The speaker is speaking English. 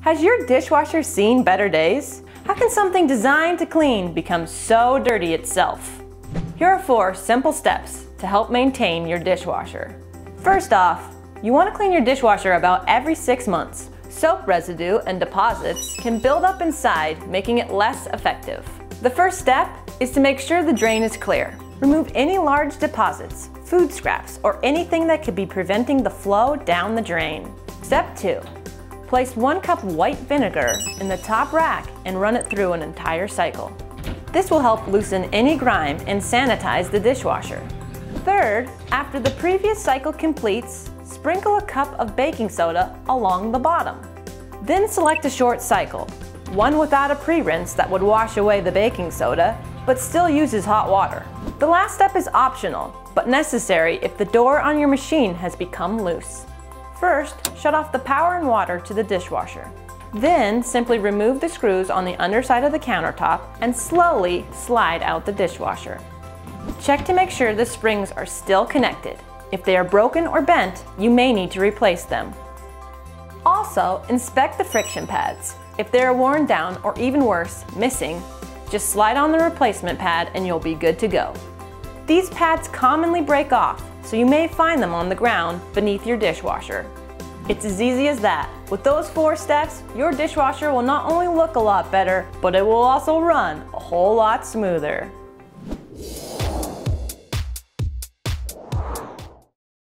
Has your dishwasher seen better days? How can something designed to clean become so dirty itself? Here are 4 simple steps to help maintain your dishwasher. First off, you want to clean your dishwasher about every 6 months. Soap residue and deposits can build up inside, making it less effective. The first step is to make sure the drain is clear. Remove any large deposits, food scraps, or anything that could be preventing the flow down the drain. Step 2. Place 1 cup white vinegar in the top rack and run it through an entire cycle. This will help loosen any grime and sanitize the dishwasher. Third, after the previous cycle completes, sprinkle a cup of baking soda along the bottom. Then select a short cycle, one without a pre-rinse that would wash away the baking soda, but still uses hot water. The last step is optional, but necessary if the door on your machine has become loose. First, shut off the power and water to the dishwasher. Then, simply remove the screws on the underside of the countertop and slowly slide out the dishwasher. Check to make sure the springs are still connected. If they are broken or bent, you may need to replace them. Also, inspect the friction pads. If they are worn down or even worse, missing, just slide on the replacement pad and you'll be good to go. These pads commonly break off, so you may find them on the ground beneath your dishwasher. It's as easy as that. With those 4 steps, your dishwasher will not only look a lot better, but it will also run a whole lot smoother.